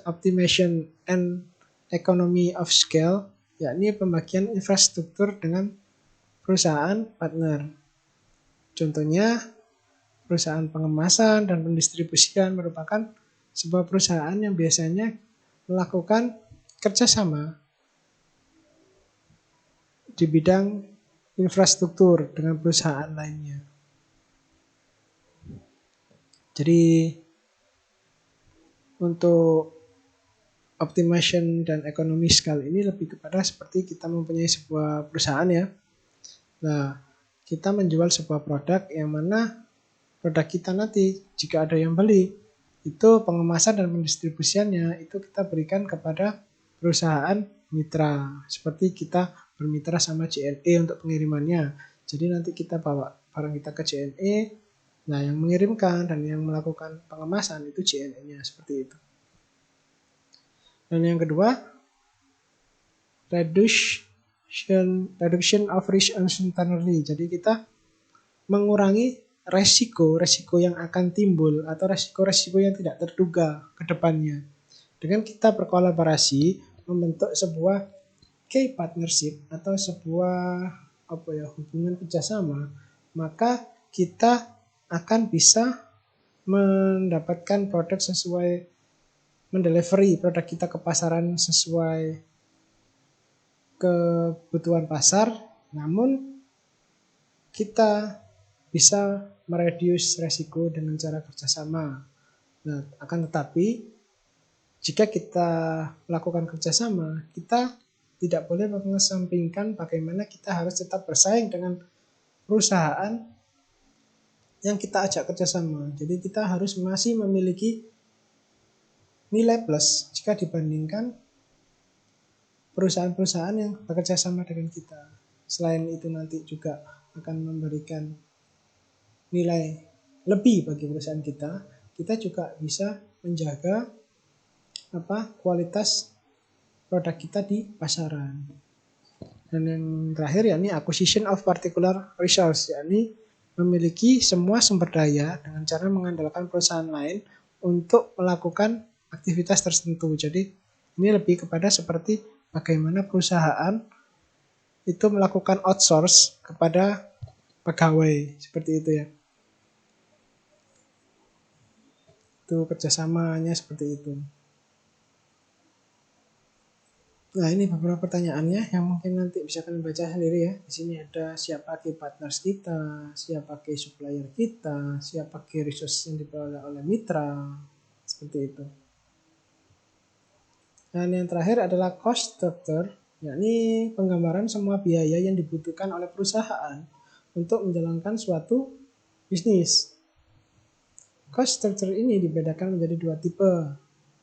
optimization and economy of scale, yakni pembagian infrastruktur dengan perusahaan partner. Contohnya, perusahaan pengemasan dan pendistribusian merupakan sebuah perusahaan yang biasanya melakukan kerjasama di bidang infrastruktur dengan perusahaan lainnya. Jadi untuk optimization dan economy scale ini lebih kepada seperti kita mempunyai sebuah perusahaan ya. Nah, kita menjual sebuah produk yang mana produk kita nanti jika ada yang beli, itu pengemasan dan pendistribusiannya itu kita berikan kepada perusahaan mitra. Seperti kita bermitra sama JNE untuk pengirimannya. Jadi nanti kita bawa barang kita ke JNE, nah yang mengirimkan dan yang melakukan pengemasan itu JNE-nya, seperti itu. Dan yang kedua, reduction of risk uncertainty. Jadi kita mengurangi resiko yang akan timbul atau resiko yang tidak terduga ke depannya. Dengan kita berkolaborasi membentuk sebuah key partnership atau sebuah hubungan kerjasama, maka kita akan bisa mendapatkan produk sesuai, mendelivery produk kita ke pasaran sesuai kebutuhan pasar, namun kita bisa mereduce resiko dengan cara kerjasama. Nah, akan tetapi jika kita melakukan kerjasama, kita tidak boleh mengesampingkan bagaimana kita harus tetap bersaing dengan perusahaan yang kita ajak kerjasama. Jadi kita harus masih memiliki nilai plus jika dibandingkan perusahaan-perusahaan yang bekerja sama dengan kita. Selain itu nanti juga akan memberikan nilai lebih bagi perusahaan kita, kita juga bisa menjaga kualitas produk kita di pasaran. Dan yang terakhir yakni acquisition of particular resource, yakni memiliki semua sumber daya dengan cara mengandalkan perusahaan lain untuk melakukan aktivitas tertentu. Jadi ini lebih kepada seperti bagaimana perusahaan itu melakukan outsource kepada pegawai, seperti itu ya. Itu kerjasamanya seperti itu. Nah, ini beberapa pertanyaannya yang mungkin nanti bisa kalian baca sendiri ya. Di sini ada siapa key partners kita, siapa key supplier kita, siapa key resource yang diperoleh oleh mitra, seperti itu. Dan yang terakhir adalah cost structure, yakni penggambaran semua biaya yang dibutuhkan oleh perusahaan untuk menjalankan suatu bisnis. Cost structure ini dibedakan menjadi dua tipe.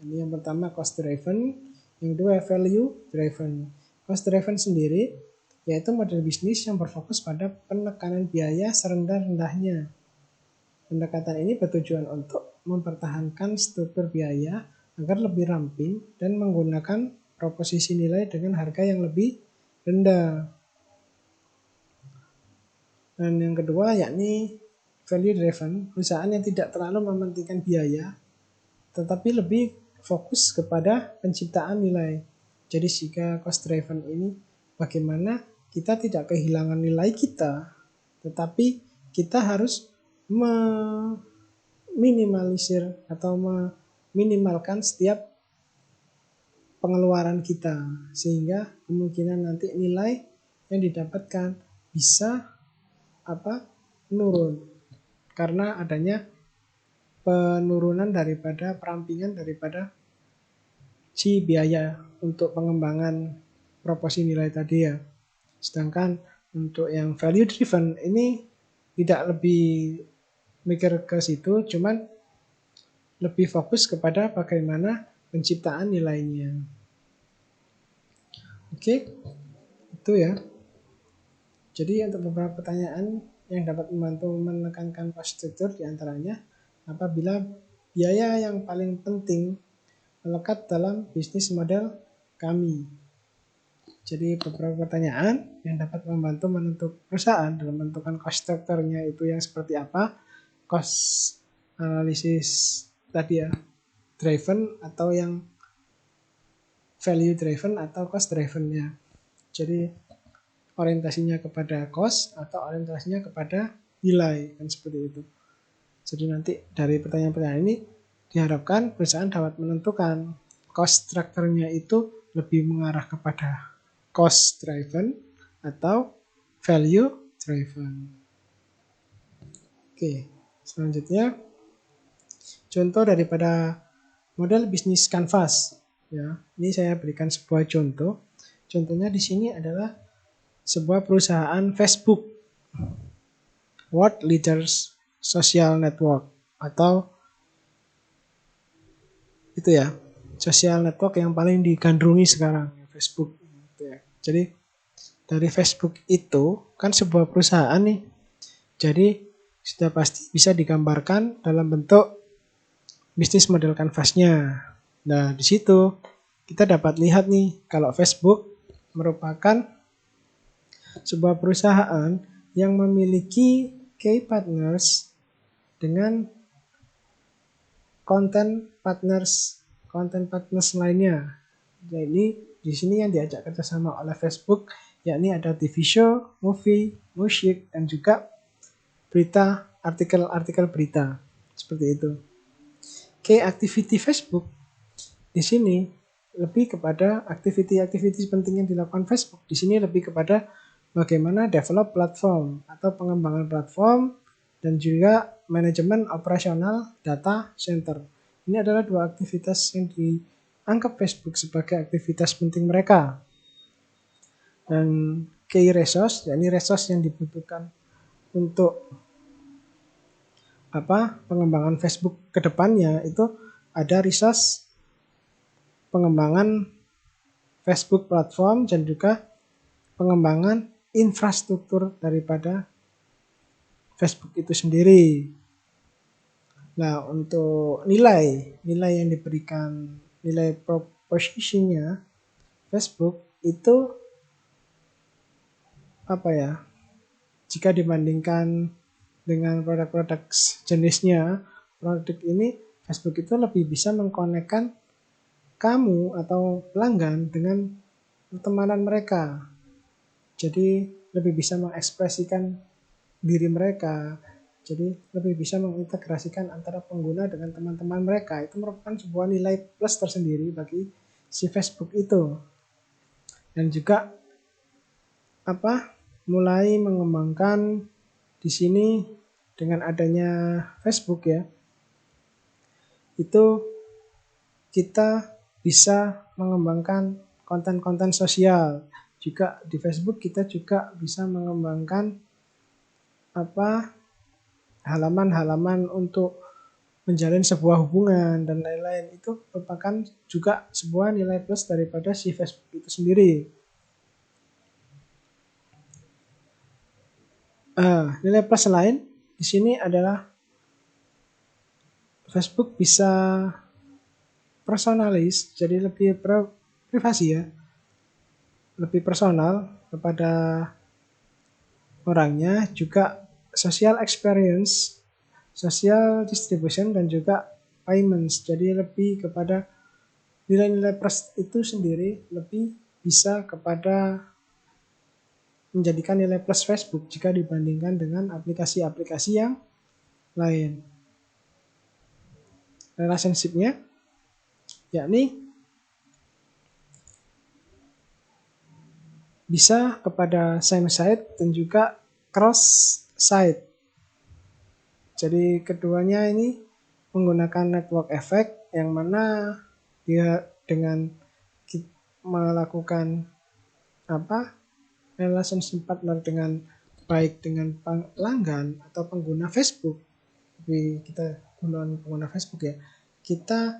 Ini yang pertama cost driven, yang kedua value driven. Cost driven sendiri yaitu model bisnis yang berfokus pada penekanan biaya serendah-rendahnya. Pendekatan ini bertujuan untuk mempertahankan struktur biaya agar lebih ramping dan menggunakan proposisi nilai dengan harga yang lebih rendah. Dan yang kedua yakni value driven, perusahaan yang tidak terlalu mementingkan biaya tetapi lebih fokus kepada penciptaan nilai. Jadi jika cost driven ini bagaimana kita tidak kehilangan nilai kita, tetapi kita harus meminimalisir atau meminimalkan setiap pengeluaran kita sehingga kemungkinan nanti nilai yang didapatkan bisa menurun karena adanya penurunan daripada perampingan daripada si biaya untuk pengembangan proporsi nilai tadi ya. Sedangkan untuk yang value driven ini tidak lebih mikir ke situ, cuman lebih fokus kepada bagaimana penciptaan nilainya. Oke, itu ya. Jadi untuk beberapa pertanyaan yang dapat membantu menekankan cost structure diantaranya apabila biaya yang paling penting melekat dalam bisnis model kami. Jadi beberapa pertanyaan yang dapat membantu menentukan perusahaan dalam menentukan cost structure-nya itu yang seperti apa, cost analisis tadi ya, driven atau yang value driven atau cost driven-nya. Jadi orientasinya kepada cost atau orientasinya kepada nilai, kan seperti itu. Jadi nanti dari pertanyaan-pertanyaan ini diharapkan perusahaan dapat menentukan cost structure-nya itu lebih mengarah kepada cost driven atau value driven. Oke, selanjutnya contoh daripada model bisnis canvas. Ya, ini saya berikan sebuah contoh. Contohnya di sini adalah sebuah perusahaan Facebook, World Leaders Social Network atau itu ya, social network yang paling digandrungi sekarang, Facebook. Jadi dari Facebook itu kan sebuah perusahaan nih. Jadi sudah pasti bisa digambarkan dalam bentuk bisnis model kanvasnya. Nah, di situ kita dapat lihat nih kalau Facebook merupakan sebuah perusahaan yang memiliki key partners dengan content partners lainnya. Jadi di sini yang diajak kerjasama oleh Facebook yakni ada TV show, movie, musik, dan juga berita, artikel-artikel berita seperti itu. Key activity Facebook di sini lebih kepada aktiviti-aktiviti penting yang dilakukan Facebook. Di sini lebih kepada bagaimana develop platform atau pengembangan platform dan juga manajemen operasional data center. Ini adalah dua aktivitas yang dianggap Facebook sebagai aktivitas penting mereka. Dan key resource, yakni resource yang dibutuhkan untuk pengembangan Facebook ke depannya itu ada resource pengembangan Facebook platform dan juga pengembangan infrastruktur daripada Facebook itu sendiri. Nah, untuk nilai yang diberikan, nilai propositionnya Facebook itu jika dibandingkan dengan produk-produk jenisnya, produk ini Facebook itu lebih bisa mengkonekkan kamu atau pelanggan dengan pertemanan mereka. Jadi lebih bisa mengekspresikan diri mereka. Jadi lebih bisa mengintegrasikan antara pengguna dengan teman-teman mereka. Itu merupakan sebuah nilai plus tersendiri bagi si Facebook itu. Dan juga mulai mengembangkan di sini dengan adanya Facebook ya. Itu kita bisa mengembangkan konten-konten sosial. Juga di Facebook kita juga bisa mengembangkan halaman-halaman untuk menjalin sebuah hubungan dan lain-lain. Itu merupakan juga sebuah nilai plus daripada si Facebook itu sendiri. Nilai plus lain di sini adalah Facebook bisa personalis, jadi lebih privasi ya, lebih personal kepada orangnya, juga social experience, social distribution, dan juga payments. Jadi lebih kepada nilai-nilai plus itu sendiri lebih bisa kepada menjadikan nilai plus Facebook jika dibandingkan dengan aplikasi-aplikasi yang lain. Relationship-nya yakni bisa kepada same site dan juga cross site. Jadi keduanya ini menggunakan network effect yang mana dia dengan melakukan relationship partner dengan baik dengan pelanggan atau pengguna Facebook. Tapi kita pengguna Facebook ya, kita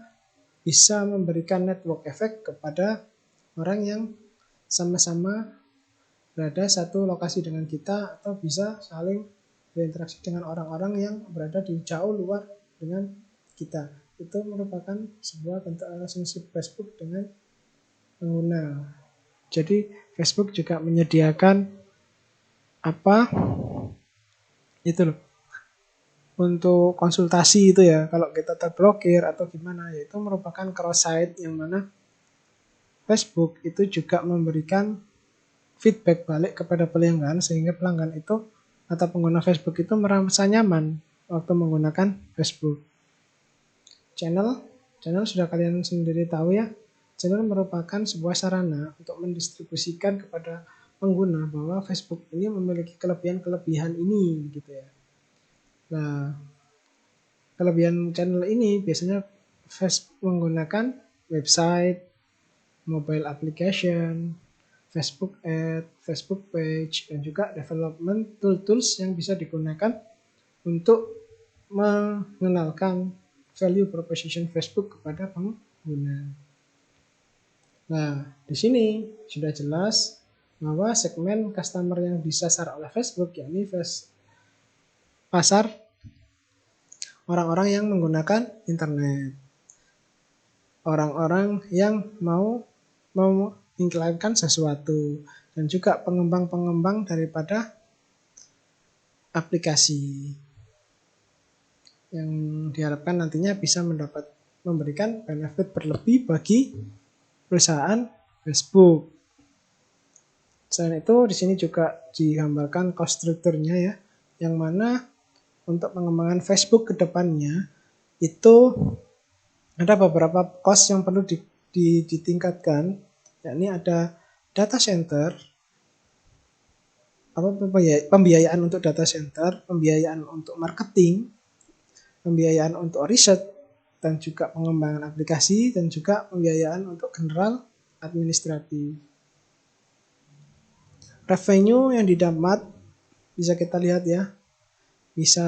bisa memberikan network effect kepada orang yang sama-sama berada satu lokasi dengan kita atau bisa saling berinteraksi dengan orang-orang yang berada di jauh luar dengan kita. Itu merupakan sebuah bentuk relationship Facebook dengan pengguna. Jadi Facebook juga menyediakan untuk konsultasi itu ya, kalau kita terblokir atau gimana, yaitu merupakan cross site yang mana Facebook itu juga memberikan feedback balik kepada pelanggan sehingga pelanggan itu atau pengguna Facebook itu merasa nyaman waktu menggunakan Facebook. Channel sudah kalian sendiri tahu ya. Channel merupakan sebuah sarana untuk mendistribusikan kepada pengguna bahwa Facebook ini memiliki kelebihan-kelebihan ini gitu ya. Nah, kelebihan channel ini biasanya Facebook menggunakan website, mobile application, Facebook Ad, Facebook Page, dan juga development tools yang bisa digunakan untuk mengenalkan value proposition Facebook kepada pengguna. Nah, di sini sudah jelas bahwa segmen customer yang disasar oleh Facebook yakni pasar orang-orang yang menggunakan internet. Orang-orang yang mau mengiklankan sesuatu dan juga pengembang-pengembang daripada aplikasi yang diharapkan nantinya bisa memberikan benefit berlebih bagi perusahaan Facebook. Selain itu di sini juga digambarkan cost structure-nya ya, yang mana untuk pengembangan Facebook ke depannya itu ada beberapa cost yang perlu ditingkatkan, yakni ada data center, pembiayaan untuk data center, pembiayaan untuk marketing, pembiayaan untuk riset, dan juga pengembangan aplikasi, dan juga pembiayaan untuk general administratif. Revenue yang didapat bisa kita lihat ya, bisa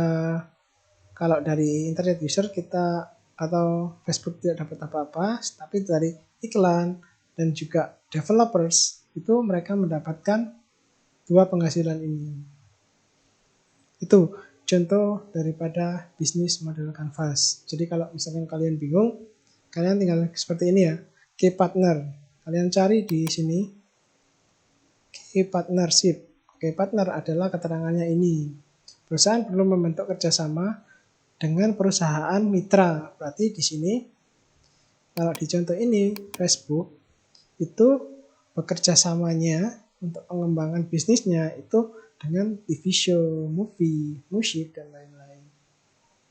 kalau dari internet user kita atau Facebook tidak dapat apa-apa, tapi dari iklan dan juga developers itu mereka mendapatkan dua penghasilan ini. Itu contoh daripada bisnis model Canvas. Jadi kalau misalkan kalian bingung, kalian tinggal seperti ini ya, key partner. Kalian cari di sini key partnership. Key partner adalah keterangannya ini. Perusahaan perlu membentuk kerjasama dengan perusahaan mitra. Berarti di sini, kalau di contoh ini, Facebook itu bekerja samanya untuk pengembangan bisnisnya itu dengan TV show, movie, musik, dan lain-lain.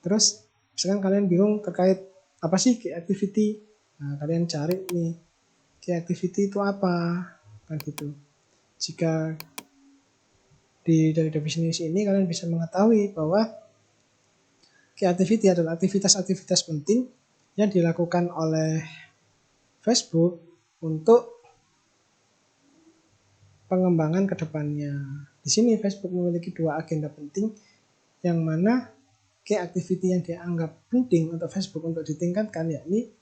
Terus, misalkan kalian bingung terkait apa sih key activity? Nah, kalian cari nih, key activity itu apa? Kan gitu. Jika dari definisi ini kalian bisa mengetahui bahwa key activity adalah aktivitas-aktivitas penting yang dilakukan oleh Facebook untuk pengembangan ke depannya. Di sini Facebook memiliki dua agenda penting yang mana key activity yang dianggap penting untuk Facebook untuk ditingkatkan yakni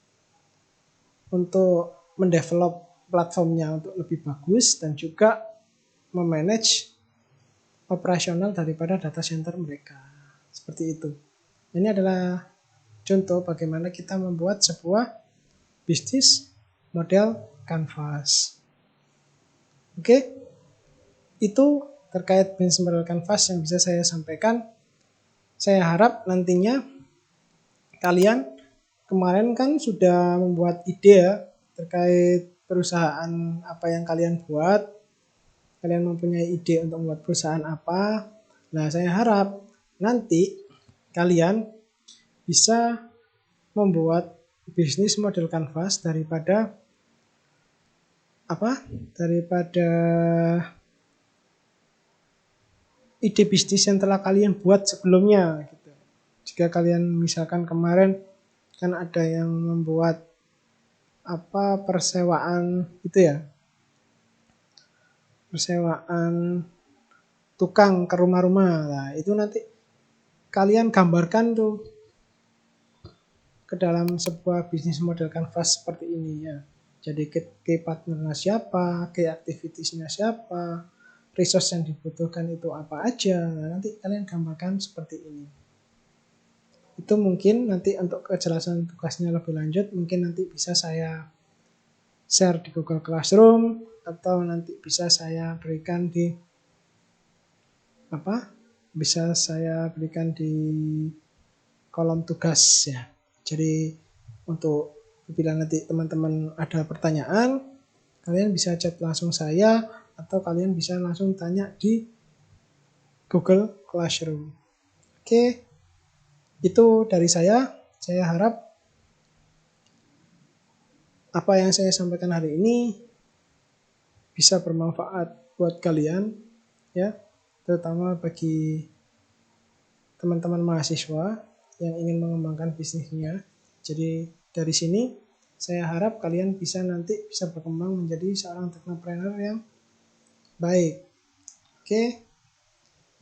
untuk mendevelop platformnya untuk lebih bagus dan juga memanage operasional daripada data center mereka. Seperti itu. Ini adalah contoh bagaimana kita membuat sebuah bisnis model Canvas. Oke, itu terkait bisnis model Canvas yang bisa saya sampaikan. Saya harap nantinya kalian kemarin kan sudah membuat ide ya terkait perusahaan apa yang kalian buat. Kalian mempunyai ide untuk membuat perusahaan apa. Nah, saya harap nanti kalian bisa membuat bisnis model Canvas daripada ide bisnis yang telah kalian buat sebelumnya gitu. Jika kalian misalkan kemarin kan ada yang membuat persewaan itu ya, persewaan tukang ke rumah-rumah. Nah, itu nanti kalian gambarkan tuh ke dalam sebuah bisnis model Canvas seperti ini ya. Jadi key partnernya siapa, key activitiesnya siapa, resource yang dibutuhkan itu apa aja. Nah, nanti kalian gambarkan seperti ini. Itu mungkin nanti untuk kejelasan tugasnya lebih lanjut, mungkin nanti bisa saya share di Google Classroom atau nanti bisa saya berikan di kolom tugas ya. Jadi untuk bila nanti teman-teman ada pertanyaan, kalian bisa chat langsung saya atau kalian bisa langsung tanya di Google Classroom. Oke, itu dari saya. Saya harap apa yang saya sampaikan hari ini bisa bermanfaat buat kalian ya, terutama bagi teman-teman mahasiswa yang ingin mengembangkan bisnisnya. Jadi dari sini saya harap kalian bisa berkembang menjadi seorang technopreneur yang baik. Oke,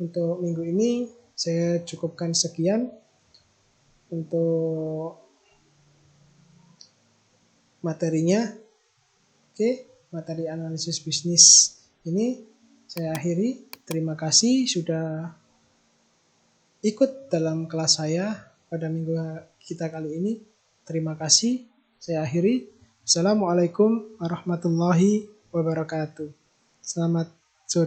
untuk minggu ini saya cukupkan sekian untuk materinya. Oke, materi analisis bisnis ini saya akhiri. Terima kasih sudah ikut dalam kelas saya pada minggu kita kali ini. Terima kasih. Saya akhiri. Assalamualaikum warahmatullahi wabarakatuh. Selamat sore.